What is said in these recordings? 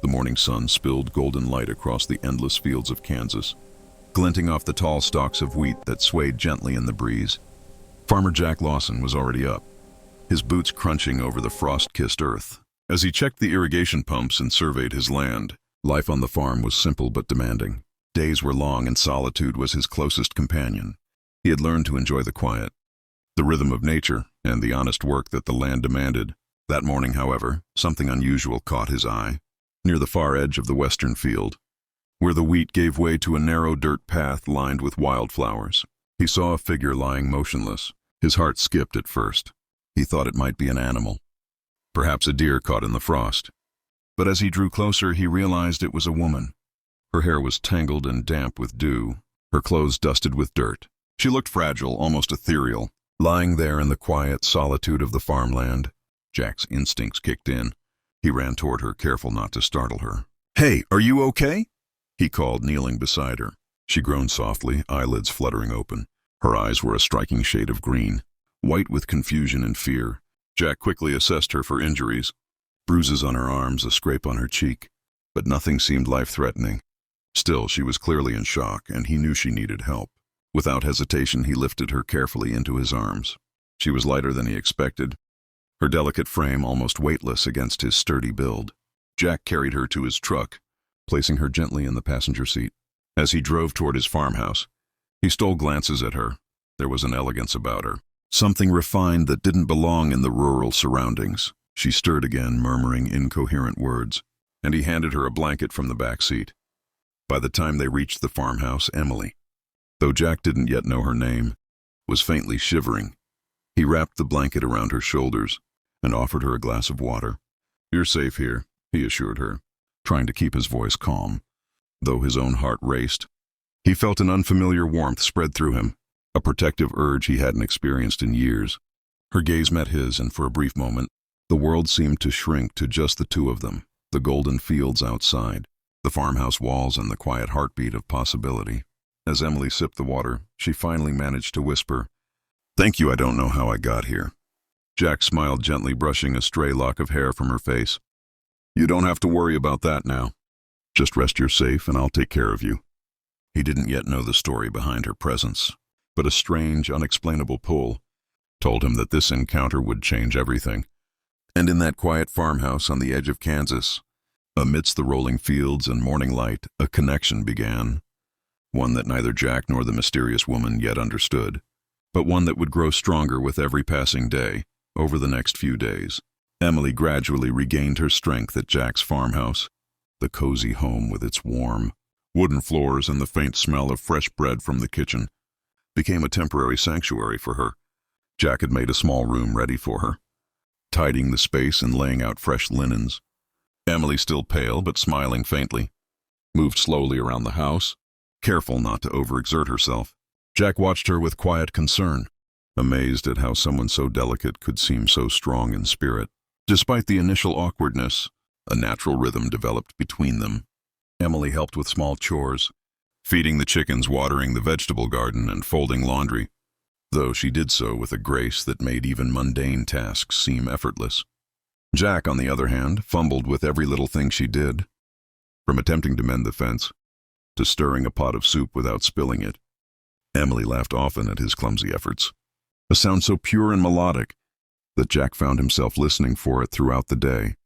The morning sun spilled golden light across the endless fields of Kansas, glinting off the tall stalks of wheat that swayed gently in the breeze. Farmer Jack Lawson was already up, his boots crunching over the frost-kissed earth. As he checked the irrigation pumps and surveyed his land, life on the farm was simple but demanding. Days were long and solitude was his closest companion. He had learned to enjoy the quiet, the rhythm of nature, and the honest work that the land demanded. That morning, however, something unusual caught his eye. Near the far edge of the western field, where the wheat gave way to a narrow dirt path lined with wildflowers, he saw a figure lying motionless. His heart skipped at first. He thought it might be an animal, perhaps a deer caught in the frost. But as he drew closer, he realized it was a woman. Her hair was tangled and damp with dew, her clothes dusted with dirt. She looked fragile, almost ethereal, lying there in the quiet solitude of the farmland. Jack's instincts kicked in. He ran toward her, careful not to startle her. "Hey, are you okay?" he called, kneeling beside her. She groaned softly, eyelids fluttering open. Her eyes were a striking shade of green, white with confusion and fear. Jack quickly assessed her for injuries, bruises on her arms, a scrape on her cheek, but nothing seemed life-threatening. Still, she was clearly in shock, and he knew she needed help. Without hesitation, he lifted her carefully into his arms. She was lighter than he expected, her delicate frame almost weightless against his sturdy build. Jack carried her to his truck, placing her gently in the passenger seat. As he drove toward his farmhouse, he stole glances at her. There was an elegance about her, something refined that didn't belong in the rural surroundings. She stirred again, murmuring incoherent words, and he handed her a blanket from the back seat. By the time they reached the farmhouse, Emily, though Jack didn't yet know her name, was faintly shivering. He wrapped the blanket around her shoulders and offered her a glass of water. "You're safe here," he assured her, trying to keep his voice calm. Though his own heart raced, he felt an unfamiliar warmth spread through him, a protective urge he hadn't experienced in years. Her gaze met his, and for a brief moment, the world seemed to shrink to just the two of them, the golden fields outside, the farmhouse walls, and the quiet heartbeat of possibility. As Emily sipped the water, she finally managed to whisper, "Thank you, I don't know how I got here." Jack smiled gently, brushing a stray lock of hair from her face. "You don't have to worry about that now. Just rest you're safe and I'll take care of you." He didn't yet know the story behind her presence, but a strange, unexplainable pull told him that this encounter would change everything. And in that quiet farmhouse on the edge of Kansas, amidst the rolling fields and morning light, a connection began. One that neither Jack nor the mysterious woman yet understood, but one that would grow stronger with every passing day. Over the next few days, Emily gradually regained her strength at Jack's farmhouse. The cozy home with its warm, wooden floors and the faint smell of fresh bread from the kitchen became a temporary sanctuary for her. Jack had made a small room ready for her, tidying the space and laying out fresh linens. Emily, still pale but smiling faintly, moved slowly around the house, careful not to overexert herself. Jack watched her with quiet concern, amazed at how someone so delicate could seem so strong in spirit. Despite the initial awkwardness, a natural rhythm developed between them. Emily helped with small chores, feeding the chickens, watering the vegetable garden, and folding laundry, though she did so with a grace that made even mundane tasks seem effortless. Jack, on the other hand, fumbled with every little thing she did, from attempting to mend the fence to stirring a pot of soup without spilling it. Emily laughed often at his clumsy efforts, a sound so pure and melodic that Jack found himself listening for it throughout the day.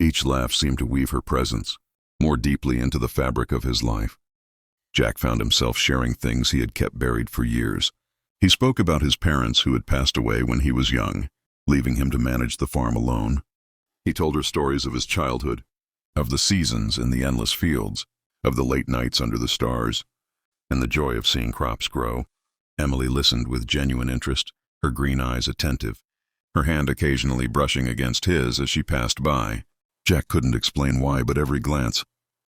Each laugh seemed to weave her presence more deeply into the fabric of his life. Jack found himself sharing things he had kept buried for years. He spoke about his parents who had passed away when he was young, leaving him to manage the farm alone. He told her stories of his childhood, of the seasons in the endless fields, of the late nights under the stars, and the joy of seeing crops grow. Emily listened with genuine interest, her green eyes attentive, her hand occasionally brushing against his as she passed by. Jack couldn't explain why, but every glance,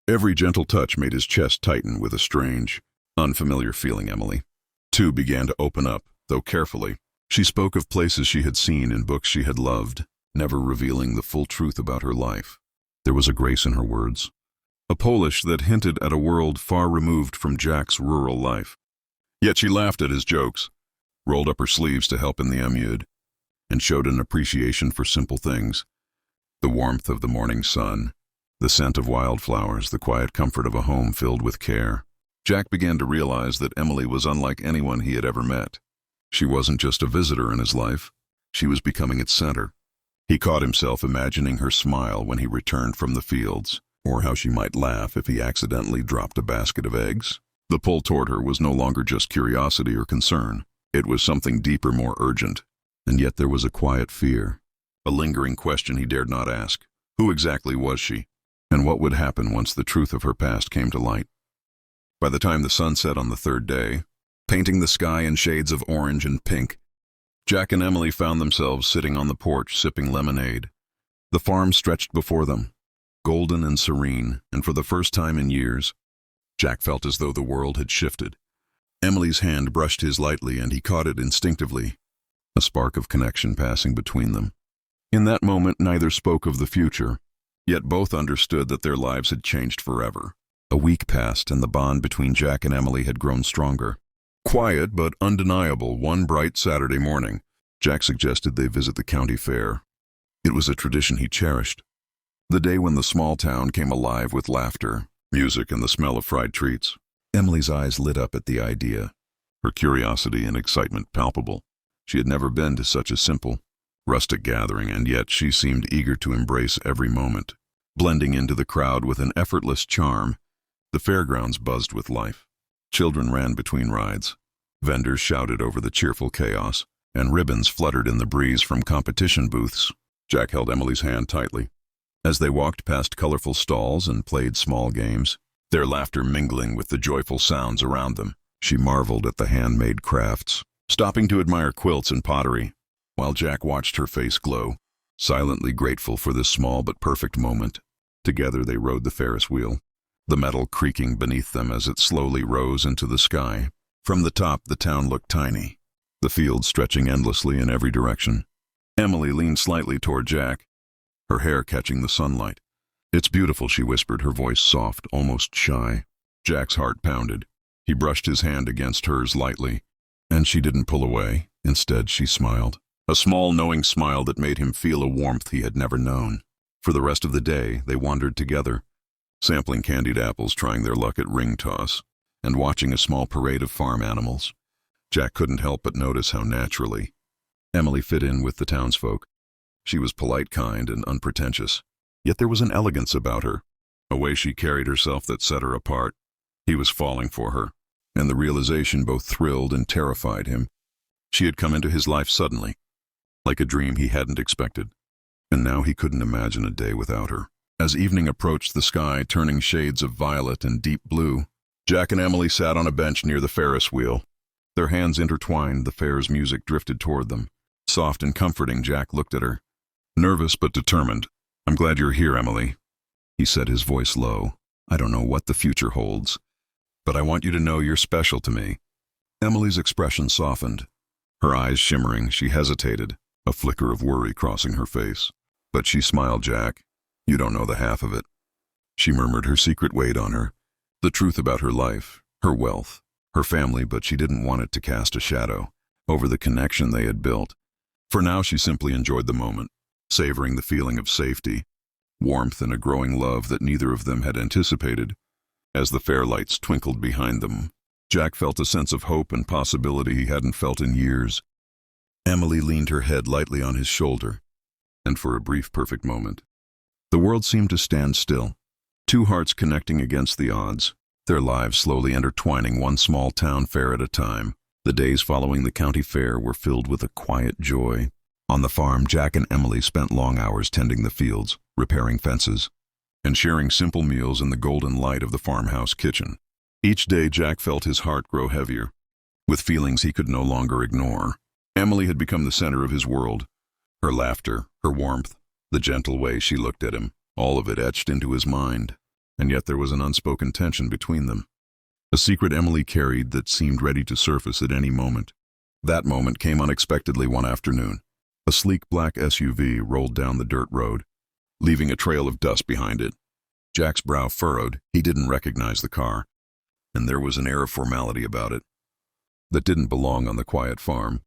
every gentle touch made his chest tighten with a strange, unfamiliar feeling. Emily, too, began to open up, though carefully. She spoke of places she had seen in books she had loved, never revealing the full truth about her life. There was a grace in her words, a polish that hinted at a world far removed from Jack's rural life. Yet she laughed at his jokes, rolled up her sleeves to help in the emude, and showed an appreciation for simple things: the warmth of the morning sun, The scent of wildflowers, the quiet comfort of a home filled with care. Jack began to realize that Emily was unlike anyone he had ever met. She wasn't just a visitor in his life. She was becoming its center. He caught himself imagining her smile when he returned from the fields, or how she might laugh if he accidentally dropped a basket of eggs. The pull toward her was no longer just curiosity or concern. It was something deeper, more urgent. And yet there was a quiet fear, a lingering question he dared not ask. Who exactly was she? And what would happen once the truth of her past came to light? By the time the sun set on the third day, painting the sky in shades of orange and pink, Jack and Emily found themselves sitting on the porch sipping lemonade. The farm stretched before them, golden and serene, and for the first time in years, Jack felt as though the world had shifted. Emily's hand brushed his lightly, and he caught it instinctively, a spark of connection passing between them. In that moment, neither spoke of the future, yet both understood that their lives had changed forever. A week passed, and the bond between Jack and Emily had grown stronger. Quiet but undeniable, one bright Saturday morning, Jack suggested they visit the county fair. It was a tradition he cherished. The day when the small town came alive with laughter, music, and the smell of fried treats. Emily's eyes lit up at the idea, her curiosity and excitement palpable. She had never been to such a simple, rustic gathering, and yet she seemed eager to embrace every moment. Blending into the crowd with an effortless charm, the fairgrounds buzzed with life. Children ran between rides. Vendors shouted over the cheerful chaos, and ribbons fluttered in the breeze from competition booths. Jack held Emily's hand tightly. As they walked past colorful stalls and played small games, their laughter mingling with the joyful sounds around them, she marveled at the handmade crafts, stopping to admire quilts and pottery, while Jack watched her face glow, silently grateful for this small but perfect moment. Together they rode the Ferris wheel, the metal creaking beneath them as it slowly rose into the sky. From the top, the town looked tiny, the fields stretching endlessly in every direction. Emily leaned slightly toward Jack, her hair catching the sunlight. "It's beautiful," she whispered, her voice soft, almost shy. Jack's heart pounded. He brushed his hand against hers lightly, and she didn't pull away. Instead, she smiled. A small, knowing smile that made him feel a warmth he had never known. For the rest of the day, they wandered together, sampling candied apples, trying their luck at ring toss, and watching a small parade of farm animals. Jack couldn't help but notice how naturally Emily fit in with the townsfolk. She was polite, kind, and unpretentious, yet there was an elegance about her, a way she carried herself that set her apart. He was falling for her, and the realization both thrilled and terrified him. She had come into his life suddenly, like a dream he hadn't expected, and now he couldn't imagine a day without her. As evening approached, the sky turning shades of violet and deep blue, Jack and Emily sat on a bench near the Ferris wheel. Their hands intertwined, the fair's music drifted toward them. Soft and comforting, Jack looked at her, nervous but determined. "I'm glad you're here, Emily," he said, his voice low. "I don't know what the future holds, but I want you to know you're special to me." Emily's expression softened. Her eyes shimmering, she hesitated, a flicker of worry crossing her face. But she smiled. "Jack, you don't know the half of it." She murmured, her secret weighed on her. The truth about her life, her wealth, her family, but she didn't want it to cast a shadow over the connection they had built. For now, she simply enjoyed the moment, savoring the feeling of safety, warmth, and a growing love that neither of them had anticipated. As the fair lights twinkled behind them, Jack felt a sense of hope and possibility he hadn't felt in years. Emily leaned her head lightly on his shoulder, and for a brief, perfect moment, the world seemed to stand still. Two hearts connecting against the odds, their lives slowly intertwining, one small town fair at a time. The days following the county fair were filled with a quiet joy. On the farm, Jack and Emily spent long hours tending the fields, repairing fences, and sharing simple meals in the golden light of the farmhouse kitchen. Each day, Jack felt his heart grow heavier, with feelings he could no longer ignore. Emily had become the center of his world. Her laughter, her warmth, the gentle way she looked at him, all of it etched into his mind. And yet there was an unspoken tension between them. A secret Emily carried that seemed ready to surface at any moment. That moment came unexpectedly one afternoon. A sleek black SUV rolled down the dirt road, leaving a trail of dust behind it. Jack's brow furrowed. He didn't recognize the car, and there was an air of formality about it that didn't belong on the quiet farm.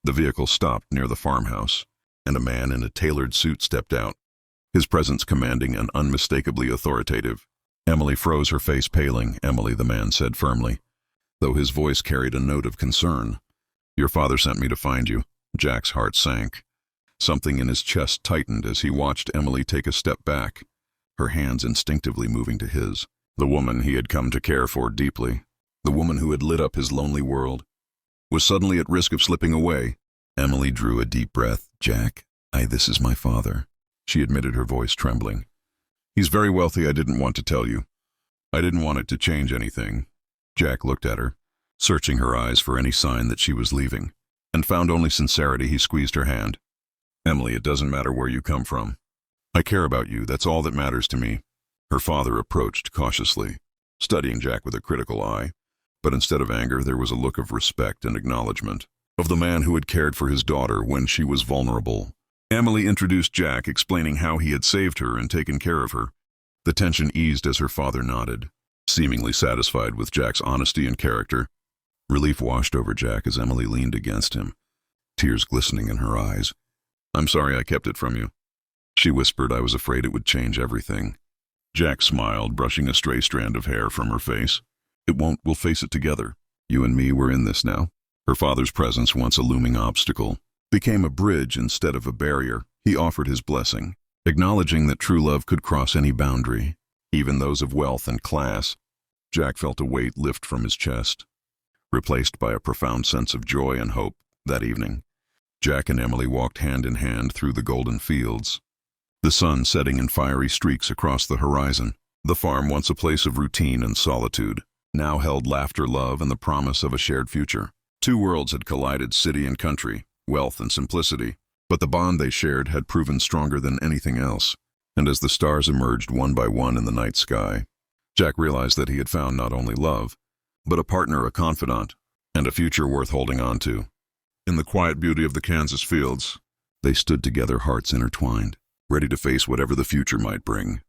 The vehicle stopped near the farmhouse, and a man in a tailored suit stepped out. his presence commanding and unmistakably authoritative. Emily froze, her face paling. "Emily," the man said firmly, though his voice carried a note of concern. "Your father sent me to find you." Jack's heart sank. Something in his chest tightened as he watched Emily take a step back, her hands instinctively moving to his. The woman he had come to care for deeply, the woman who had lit up his lonely world, was suddenly at risk of slipping away. Emily drew a deep breath. "Jack, this is my father," she admitted, her voice trembling. "He's very wealthy. I didn't want to tell you. I didn't want it to change anything." Jack looked at her, searching her eyes for any sign that she was leaving, and found only sincerity. He squeezed her hand. "Emily, it doesn't matter where you come from. I care about you. That's all that matters to me." Her father approached cautiously, studying Jack with a critical eye, but instead of anger there was a look of respect and acknowledgement of the man who had cared for his daughter when she was vulnerable. Emily introduced Jack, explaining how he had saved her and taken care of her. The tension eased as her father nodded, seemingly satisfied with Jack's honesty and character. Relief washed over Jack as Emily leaned against him, tears glistening in her eyes. "I'm sorry I kept it from you," she whispered. "I was afraid it would change everything." Jack smiled, brushing a stray strand of hair from her face. "It won't. We'll face it together. You and me, we're in this now." Her father's presence, once a looming obstacle, became a bridge instead of a barrier. He offered his blessing, acknowledging that true love could cross any boundary, even those of wealth and class. Jack felt a weight lift from his chest, replaced by a profound sense of joy and hope. That evening, Jack and Emily walked hand in hand through the golden fields, the sun setting in fiery streaks across the horizon. The farm, once a place of routine and solitude, now held laughter, love, and the promise of a shared future. Two worlds had collided, city and country, wealth and simplicity, but the bond they shared had proven stronger than anything else. And as the stars emerged one by one in the night sky, Jack realized that he had found not only love, but a partner, a confidant, and a future worth holding on to. In the quiet beauty of the Kansas fields, they stood together, hearts intertwined, ready to face whatever the future might bring.